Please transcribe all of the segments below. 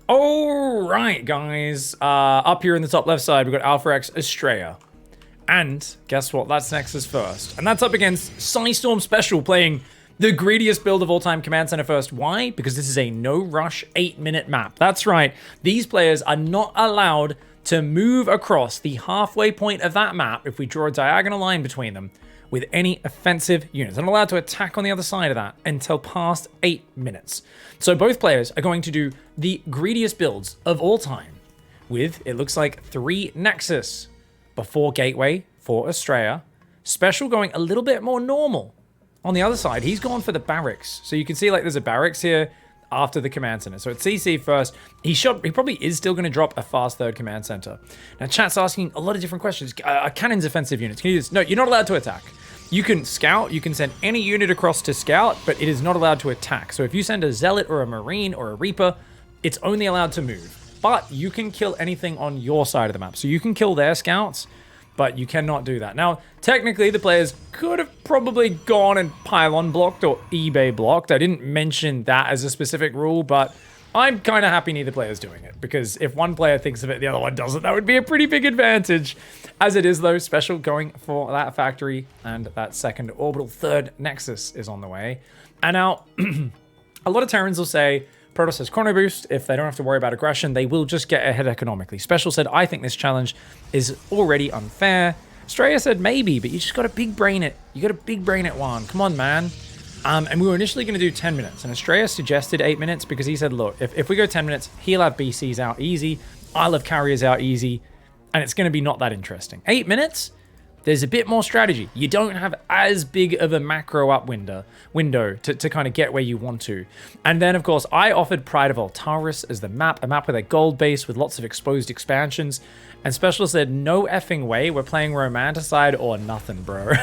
All right, guys. Up here in the top left side, we've got Alpha X Astrea. And guess what? That's Nexus first. And that's up against Psystorm Special playing the greediest build of all time, Command Center first. Why? Because this is a no-rush 8-minute map. That's right. These players are not allowed to move across the halfway point of that map if we draw a diagonal line between them with any offensive units. They're not allowed to attack on the other side of that until past 8 minutes. So both players are going to do the greediest builds of all time with, it looks like, 3 Nexus before Gateway for Astrea. Special going a little bit more normal. On the other side, he's gone for the barracks. So you can see like there's a barracks here after the command center. So it's CC first. He probably is still going to drop a fast third command center. Now chat's asking a lot of different questions. Cannons offensive units. Can you just, no, you're not allowed to attack. You can scout, you can send any unit across to scout, but it is not allowed to attack. So if you send a Zealot or a Marine or a Reaper, it's only allowed to move. But you can kill anything on your side of the map. So you can kill their scouts, but you cannot do that. Now, technically, the players could have probably gone and pylon blocked or eBay blocked. I didn't mention that as a specific rule, but I'm kind of happy neither player's doing it, because if one player thinks of it, the other one doesn't, that would be a pretty big advantage. As it is, though, Special going for that factory, and that second orbital third Nexus is on the way. And now, a lot of Terrans will say, Protoss has chrono boost. If they don't have to worry about aggression, they will just get ahead economically. Special said, I think this challenge is already unfair. Astrea said, maybe, but you just got to big brain it. You got to big brain it, Juan. Come on, man. And we were initially going to do 10 minutes. And Astrea suggested 8 minutes because he said, look, if we go 10 minutes, he'll have BCs out easy. I'll have carriers out easy. And it's going to be not that interesting. 8 minutes? There's a bit more strategy. You don't have as big of a macro up window to kind of get where you want to. And then, of course, I offered Pride of Altaris as the map, a map with a gold base with lots of exposed expansions. And Special said, no effing way, we're playing Romanticide or nothing, bro.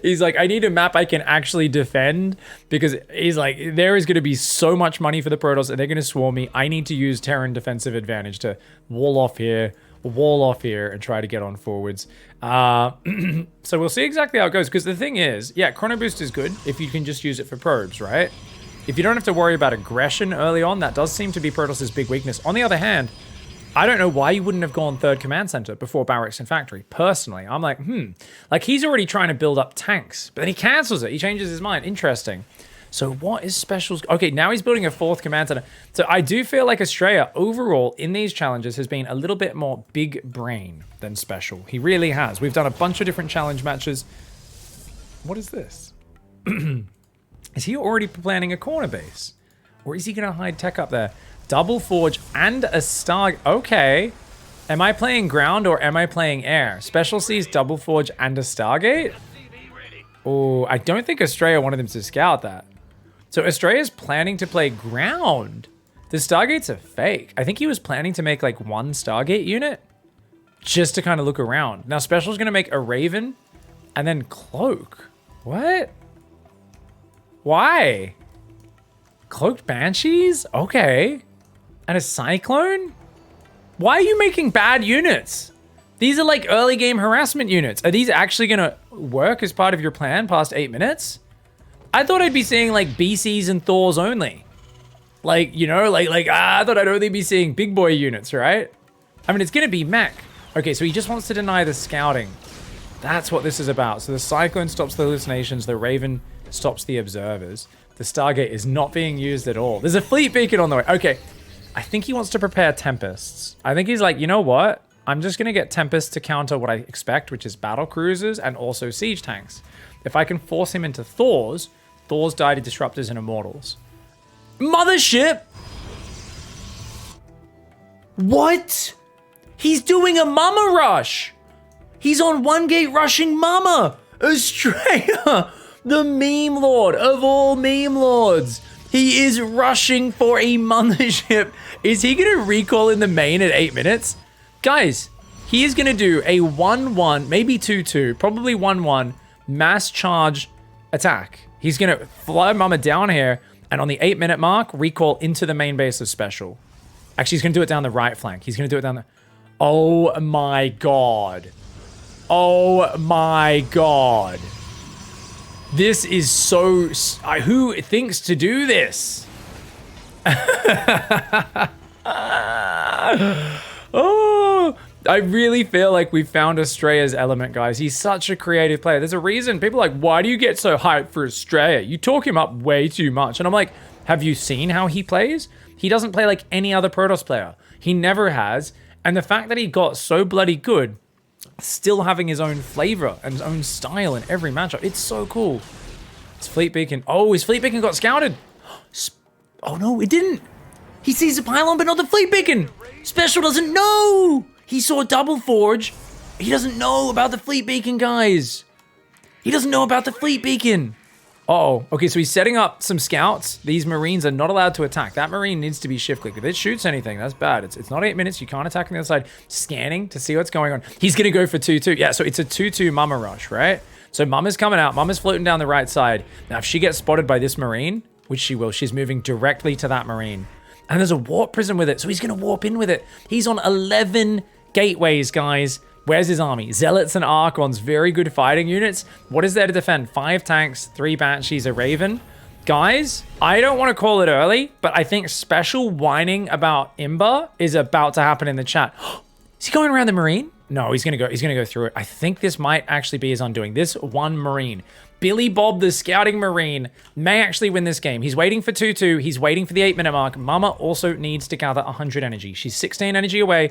He's like, I need a map I can actually defend, because he's like, there is going to be so much money for the Protoss and they're going to swarm me. I need to use Terran defensive advantage to wall off here, and try to get on forwards. So we'll see exactly how it goes, because the thing is, yeah, chrono boost is good if you can just use it for probes, right? If you don't have to worry about aggression early on, that does seem to be Protoss's big weakness. On the other hand, I don't know why you wouldn't have gone third command center before barracks and factory. Personally, I'm like, like he's already trying to build up tanks, but then he cancels it. He changes his mind. Interesting. So what is Special's? Okay, now he's building a fourth command center. So I do feel like Astrea overall in these challenges has been a little bit more big brain than Special. He really has. We've done a bunch of different challenge matches. What is this? Is he already planning a corner base? Or is he going to hide tech up there? Double Forge and a Star... Okay. Am I playing ground or am I playing air? Special sees Double Forge and a Stargate? Oh, I don't think Astrea wanted him to scout that. So Astrea's planning to play ground. The Stargates are fake. I think he was planning to make like one Stargate unit just to kind of look around. Now Special's going to make a Raven and then Cloak. What? Why? Cloaked Banshees? Okay. And a Cyclone? Why are you making bad units? These are like early game harassment units. Are these actually going to work as part of your plan past 8 minutes? I thought I'd be seeing like BCs and Thors only. Like, you know, I thought I'd only be seeing big boy units, right? I mean, it's going to be mech. Okay, so he just wants to deny the scouting. That's what this is about. So the Cyclone stops the hallucinations. The Raven stops the observers. The Stargate is not being used at all. There's a fleet beacon on the way. Okay, I think he wants to prepare Tempests. I think he's like, you know what? I'm just going to get Tempests to counter what I expect, which is battle cruisers and also siege tanks. If I can force him into Thors, Thors die to Disruptors and Immortals. Mothership! What? He's doing a Mama Rush! He's on one gate rushing Mama! Astrea! The meme lord of all meme lords! He is rushing for a mothership. Is he gonna recall in the main at 8 minutes? Guys, he is gonna do a 1-1, maybe 2-2, probably 1-1 mass charge attack. He's gonna fly Mama down here, and on the 8 minute mark, recall into the main base of Special. Actually, he's gonna do it down the right flank. He's gonna do it down the... Oh my god. Oh my god. This is so... Who thinks to do this? Oh, I really feel like we found Astrea's element, guys. He's such a creative player. There's a reason people are like, why do you get so hyped for Astrea? You talk him up way too much. And I'm like, have you seen how he plays? He doesn't play like any other Protoss player. He never has. And the fact that he got so bloody good, still having his own flavor and his own style in every matchup, it's so cool. His Fleet Beacon. Oh, his Fleet Beacon got scouted. Oh no, it didn't. He sees the pylon, but not the Fleet Beacon. Special doesn't know. He saw Double Forge. He doesn't know about the Fleet Beacon, guys. He doesn't know about the Fleet Beacon. Uh-oh. Okay, so he's setting up some scouts. These Marines are not allowed to attack. That Marine needs to be shift-clicked. If it shoots anything, that's bad. It's not 8 minutes. You can't attack on the other side. Scanning to see what's going on. He's going to go for 2-2. Yeah, so it's a 2-2 Mama rush, right? So Mama's coming out. Mama's floating down the right side. Now, if she gets spotted by this Marine, which she will, she's moving directly to that Marine. And there's a warp prism with it, so he's going to warp in with it. He's on 11 gateways, guys. Where's his army? Zealots and Archons, very good fighting units. What is there to defend? 5 tanks, 3 Banshees, a Raven. Guys, I don't want to call it early, but I think special whining about Imba is about to happen in the chat. Is he going around the Marine? No, he's gonna go through it. I think this might actually be his undoing. This one Marine. Billy Bob, the scouting Marine, may actually win this game. He's waiting for 2-2. He's waiting for the 8-minute mark. Mama also needs to gather 100 energy. She's 16 energy away.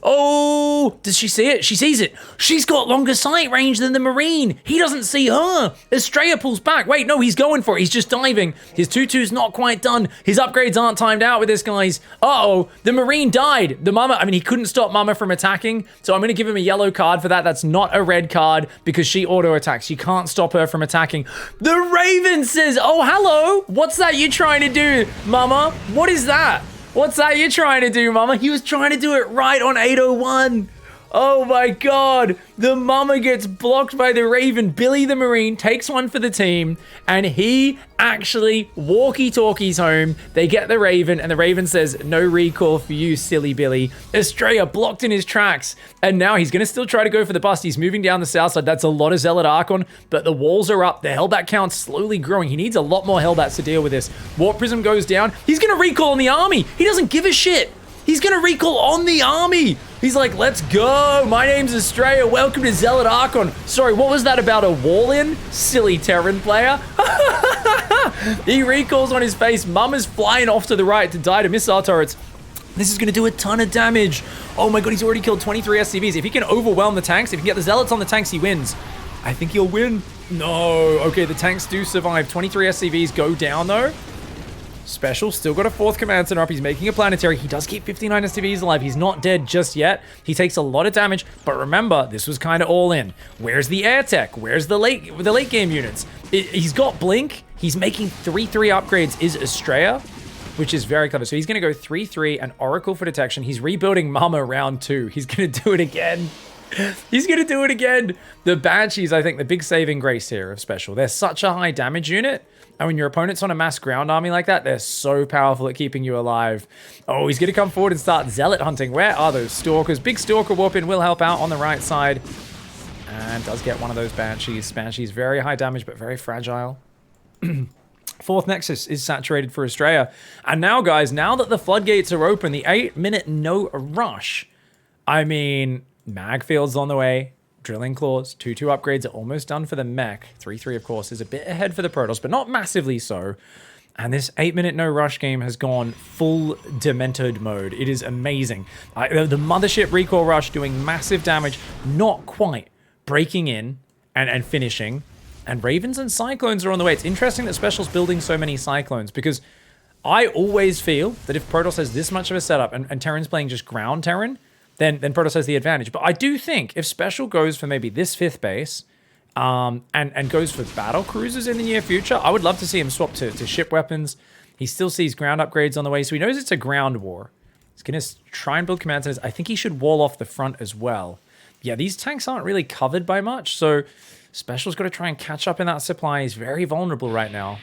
Oh, does she see it? She sees it. She's got longer sight range than the Marine. He doesn't see her. Astrea pulls back. Wait, no, he's going for it. He's just diving. His 2-2's not quite done. His upgrades aren't timed out with this, guys. Uh-oh, the Marine died. The Mama, I mean, he couldn't stop Mama from attacking, so I'm going to give him a yellow card for that. That's not a red card because she auto-attacks. You can't stop her from attacking. The Raven says, oh, hello. What's that you trying to do, Mama? What is that? What's that you trying to do, Mama? He was trying to do it right on 801. Oh my God. The Mama gets blocked by the Raven. Billy the Marine takes one for the team, and he actually walkie-talkies home. They get the Raven, and the Raven says, no recall for you, silly Billy. Astrea blocked in his tracks, and now he's going to still try to go for the bust. He's moving down the south side. That's a lot of Zealot Archon, but the walls are up. The Hellbat count's slowly growing. He needs a lot more Hellbats to deal with this. Warp Prism goes down. He's going to recall on the army. He doesn't give a shit. He's going to recall on the army. He's like, let's go. My name's Astrea. Welcome to Zealot Archon. Sorry, what was that about a wall-in? Silly Terran player. He recalls on his face. Mama's flying off to the right to die to missile turrets. This is going to do a ton of damage. Oh my God, he's already killed 23 SCVs. If he can overwhelm the tanks, if he can get the Zealots on the tanks, he wins. I think he'll win. No. Okay, the tanks do survive. 23 SCVs go down, though. Special, still got a 4th command center up. He's making a planetary. He does keep 59 SCVs alive. He's not dead just yet. He takes a lot of damage, but remember, this was kind of all in. Where's the air tech? Where's the late game units? He's got Blink. He's making 3-3 upgrades is Astrea, which is very clever. So he's going to go 3-3 and Oracle for detection. He's rebuilding Mama round 2. He's going to do it again. He's going to do it again. The Banshees, I think, the big saving grace here of Special. They're such a high damage unit. And when your opponent's on a mass ground army like that, they're so powerful at keeping you alive. Oh, he's going to come forward and start Zealot hunting. Where are those Stalkers? Big Stalker warp in will help out on the right side. And does get one of those Banshees. Banshees, very high damage, but very fragile. 4th Nexus is saturated for Astrea. And now, guys, now that the floodgates are open, the 8-minute no rush. I mean, Magfield's on the way. Drilling Claws, 2-2 upgrades are almost done for the mech. 3-3, of course, is a bit ahead for the Protoss, but not massively so. And this 8-minute no rush game has gone full Demented mode. It is amazing. The Mothership Recall Rush doing massive damage, not quite breaking in and finishing. And Ravens and Cyclones are on the way. It's interesting that Special's building so many Cyclones, because I always feel that if Protoss has this much of a setup and Terran's playing just ground Terran, then Protoss has the advantage. But I do think if Special goes for maybe this 5th base and goes for battle cruisers in the near future, I would love to see him swap to ship weapons. He still sees ground upgrades on the way, so he knows it's a ground war. He's going to try and build command centers. I think he should wall off the front as well. Yeah, these tanks aren't really covered by much, so Special's got to try and catch up in that supply. He's very vulnerable right now.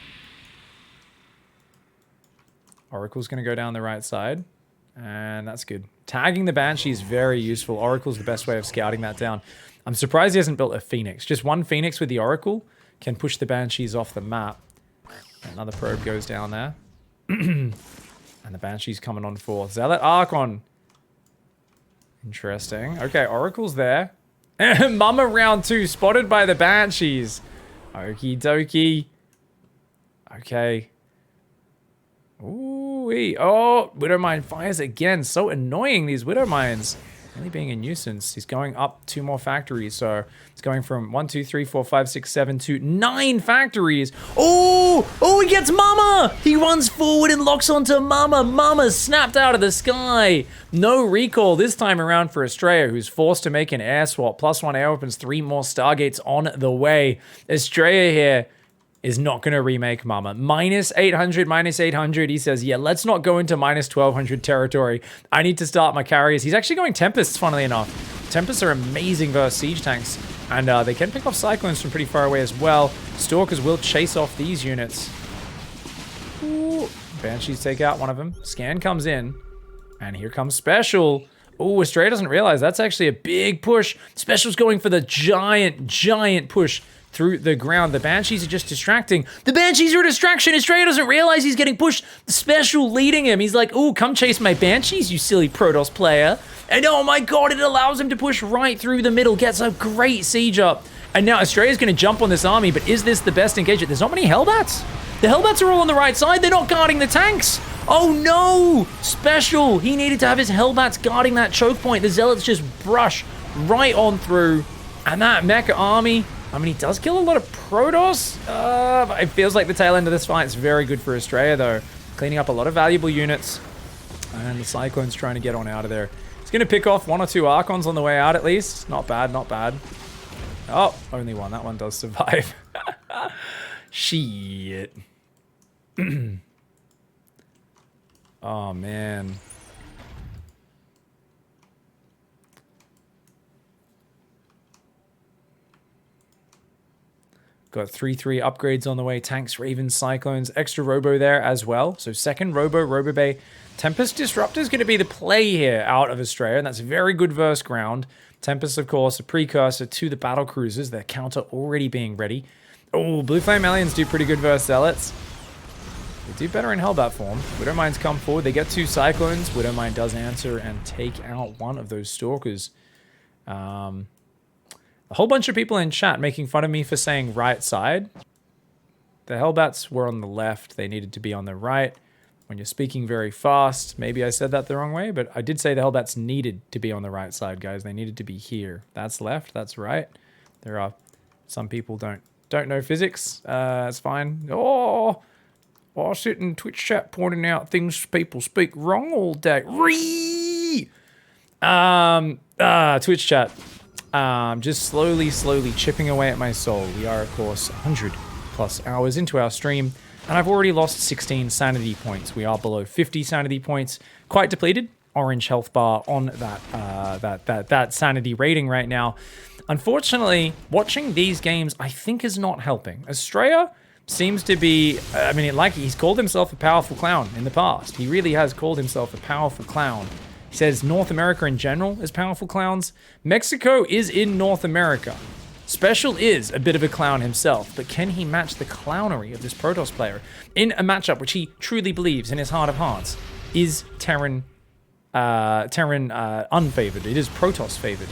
Oracle's going to go down the right side. And that's good. Tagging the Banshee is very useful. Oracle's the best way of scouting that down. I'm surprised he hasn't built a Phoenix. Just one Phoenix with the Oracle can push the Banshees off the map. Another probe goes down there. And the Banshee's coming on 4th. Zealot Archon. Interesting. Okay, Oracle's there. Mama round 2 spotted by the Banshees. Okie dokie. Okay. Ooh-wee. Oh, Widowmine fires again. So annoying, these Widowmines. Really being a nuisance. He's going up 2 more factories. So it's going from 1, 2, 3, 4, 5, 6, 7 to 9 factories. Oh, he gets Mama. He runs forward and locks onto Mama. Mama snapped out of the sky. No recall this time around for Astrea, who's forced to make an air swap. +1 air weapons, 3 more Stargates on the way. Astrea here is not going to remake Mama. -800, -800. He says, yeah, let's not go into -1200 territory. I need to start my carriers. He's actually going Tempests, funnily enough. Tempests are amazing versus siege tanks. And they can pick off Cyclones from pretty far away as well. Stalkers will chase off these units. Ooh. Banshees take out one of them. Scan comes in. And here comes Special. Oh, Astrea doesn't realize that's actually a big push. Special's going for the giant push through the ground. The Banshees are just distracting. The Banshees are a distraction. Astrea doesn't realize he's getting pushed. Special leading him. He's like, ooh, come chase my Banshees, you silly Protoss player. And oh my god, it allows him to push right through the middle. Gets a great siege up. And now Astrea's going to jump on this army, but is this the best engagement? There's not many Hellbats. The Hellbats are all on the right side. They're not guarding the tanks. Oh no! Special. He needed to have his Hellbats guarding that choke point. The Zealots just brush right on through. And that Mecha army, I mean, he does kill a lot of Protoss. But it feels like the tail end of this fight is very good for Astrea, though. Cleaning up a lot of valuable units. And the Cyclone's trying to get on out of there. He's going to pick off 1 or 2 Archons on the way out, at least. Not bad, not bad. Oh, only one. That one does survive. Shit. Oh, man. Got 3/3 upgrades on the way. Tanks, Ravens, Cyclones. Extra Robo there as well. So second Robo Bay. Tempest Disruptor is going to be the play here out of Astrea. And that's very good verse ground. Tempest, of course, a precursor to the battle cruisers. Their counter already being ready. Oh, Blue Flame Aliens do pretty good verse Zealots. They do better in Hellbat form. Widowmines come forward. They get 2 Cyclones. Widowmine does answer and take out one of those Stalkers. A whole bunch of people in chat making fun of me for saying right side. The Hellbats were on the left. They needed to be on the right. When you're speaking very fast, maybe I said that the wrong way, but I did say the Hellbats needed to be on the right side, guys. They needed to be here. That's left. That's right. There are some people don't know physics. It's fine. Oh, I sit in Twitch chat pointing out things people speak wrong all day. Twitch chat. Just slowly chipping away at my soul. We are, of course, 100+ hours into our stream, and I've already lost 16 sanity points. We are below 50 sanity points. Quite depleted. Orange health bar on that sanity rating right now. Unfortunately, watching these games, I think, is not helping. Astrea seems to be, I mean, he's called himself a powerful clown in the past. He really has called himself a powerful clown. He says North America in general is powerful clowns. Mexico is in North America. Special is a bit of a clown himself, but can he match the clownery of this Protoss player in a matchup which he truly believes in his heart of hearts is Terran unfavored. It is Protoss favored.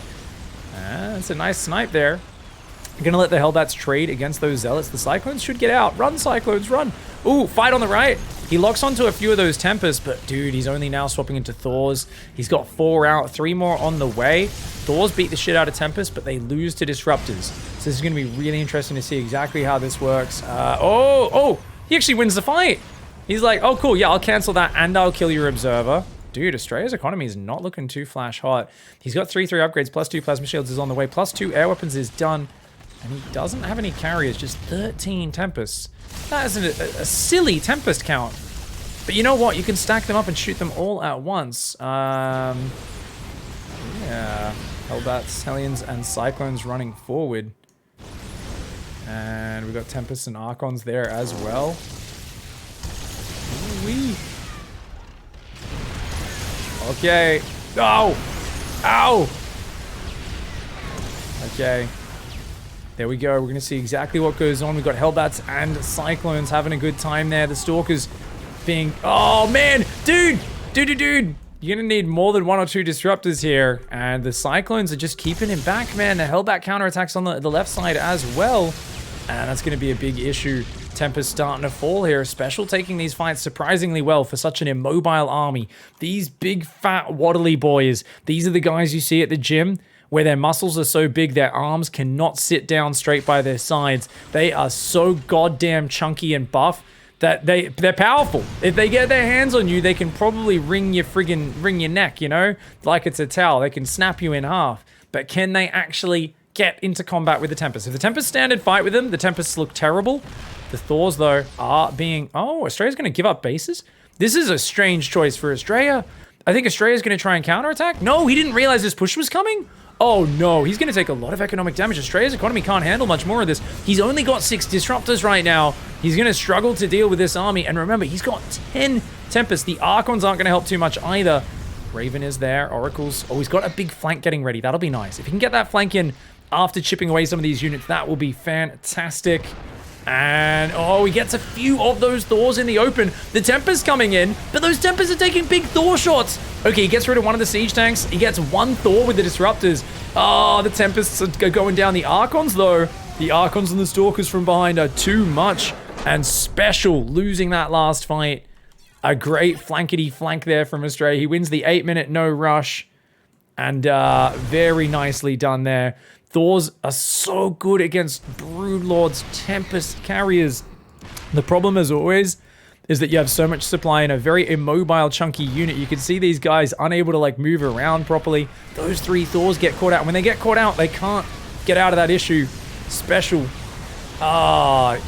That's a nice snipe there. You're gonna let the Hellbats trade against those Zealots. The Cyclones should get out. Run, Cyclones, run. Ooh, fight on the right. He locks onto a few of those Tempests, but dude, he's only now swapping into Thors. He's got 4 out, 3 more on the way. Thors beat the shit out of Tempest, but they lose to Disruptors. So this is going to be really interesting to see exactly how this works. He actually wins the fight. He's like, oh, cool, yeah, I'll cancel that and I'll kill your Observer. Dude, Astrea's economy is not looking too flash hot. He's got 3/3 upgrades, +2 Plasma Shields is on the way, +2 Air Weapons is done. And he doesn't have any carriers, just 13 Tempests. That is a silly Tempest count. But you know what? You can stack them up and shoot them all at once. Yeah. Hellbats, Hellions, and Cyclones running forward. And we've got Tempests and Archons there as well. Ooh-wee. Okay. Oh! Ow! Okay. There we go. We're going to see exactly what goes on. We've got Hellbats and Cyclones having a good time there. The Stalkers being... Oh, man. Dude. You're going to need more than 1 or 2 disruptors here. And the Cyclones are just keeping him back, man. The Hellbat counterattacks on the left side as well. And that's going to be a big issue. Tempest starting to fall here. Special taking these fights surprisingly well for such an immobile army. These big, fat, waddly boys. These are the guys you see at the gym where their muscles are so big their arms cannot sit down straight by their sides. They are so goddamn chunky and buff that they're powerful. If they get their hands on you, they can probably wring your neck, you know? Like it's a towel. They can snap you in half. But can they actually get into combat with the Tempest? If the Tempest standard fight with them, the Tempests look terrible. The Thors, though, are being... Oh, Astrea's going to give up bases? This is a strange choice for Astrea. I think Astrea's going to try and counterattack. No, he didn't realize this push was coming. Oh, no. He's going to take a lot of economic damage. Astrea's economy can't handle much more of this. He's only got 6 disruptors right now. He's going to struggle to deal with this army. And remember, he's got 10 Tempests. The Archons aren't going to help too much either. Raven is there. Oracles. Oh, he's got a big flank getting ready. That'll be nice. If he can get that flank in after chipping away some of these units, that will be fantastic. And, oh, he gets a few of those Thors in the open. The Tempest coming in, but those Tempests are taking big Thor shots. Okay, he gets rid of one of the siege tanks. He gets 1 Thor with the disruptors. Oh, the Tempests are going down. The Archons, though. The Archons and the Stalkers from behind are too much. And Special losing that last fight. A great flankety flank there from Astrea. He wins the 8-minute no rush. And very nicely done there. Thors are so good against Broodlords, Tempest carriers. The problem, as always, is that you have so much supply in a very immobile, chunky unit. You can see these guys unable to, like, move around properly. Those 3 Thors get caught out. When they get caught out, they can't get out of that issue. Special.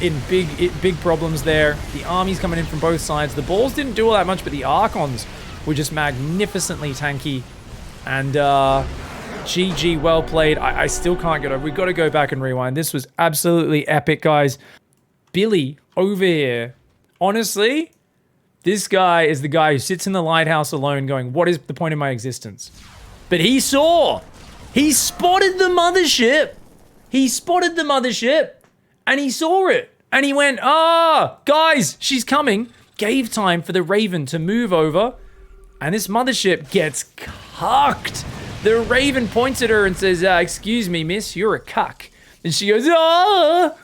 In big problems there. The army's coming in from both sides. The balls didn't do all that much, but the Archons were just magnificently tanky. And, GG, well played. I still can't get over. We've got to go back and rewind. This was absolutely epic, guys. Billy over here. Honestly, this guy is the guy who sits in the lighthouse alone going, what is the point of my existence? But he saw. He spotted the mothership. He spotted the mothership. And he saw it. And he went, guys, she's coming. Gave time for the Raven to move over. And this mothership gets cucked. The Raven points at her and says, excuse me, miss, you're a cuck. And she goes,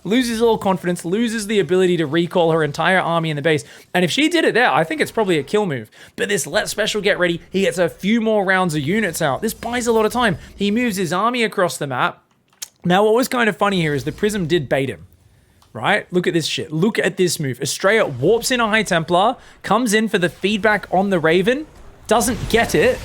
loses all confidence, loses the ability to recall her entire army in the base. And if she did it there, I think it's probably a kill move. But this let Special get ready. He gets a few more rounds of units out. This buys a lot of time. He moves his army across the map. Now, what was kind of funny here is the Prism did bait him. Right? Look at this shit. Look at this move. Astrea warps in a High Templar, comes in for the feedback on the Raven, doesn't get it,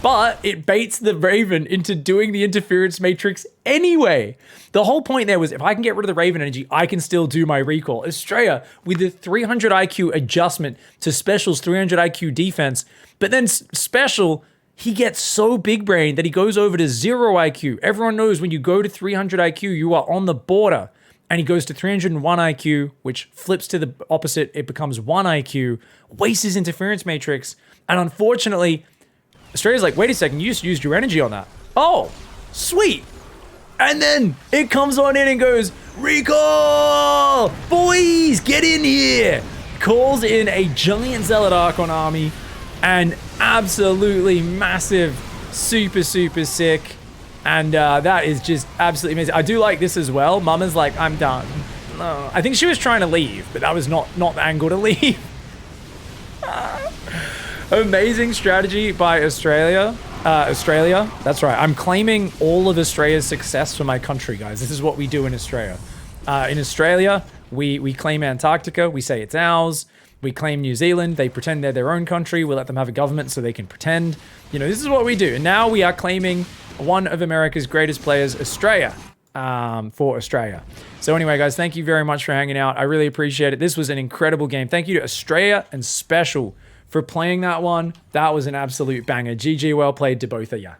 but it baits the Raven into doing the interference matrix anyway. The whole point there was, if I can get rid of the Raven energy, I can still do my recall. Astrea, with the 300 IQ adjustment to Special's 300 IQ defense, but then Special, he gets so big brain that he goes over to 0 IQ. Everyone knows when you go to 300 IQ, you are on the border. And he goes to 301 IQ, which flips to the opposite. It becomes 1 IQ, wastes his interference matrix. And unfortunately, Astrea's like, wait a second, you just used your energy on that. Oh, sweet. And then it comes on in and goes, recall! Boys, get in here! Calls in a giant Zealot Archon army and absolutely massive, super, super sick. And that is just absolutely amazing. I do like this as well. Mama's like, I'm done. No. I think she was trying to leave, but that was not the angle to leave. Amazing strategy by Australia. That's right. I'm claiming all of Australia's success for my country, guys. This is what we do in Australia. In Australia, we claim Antarctica. We say it's ours. We claim New Zealand. They pretend they're their own country. We let them have a government so they can pretend. You know, this is what we do. And now we are claiming one of America's greatest players, Astrea, for Australia. So anyway, guys, thank you very much for hanging out. I really appreciate it. This was an incredible game. Thank you to Astrea and Special for playing that one. That was an absolute banger. GG, well played to both of you.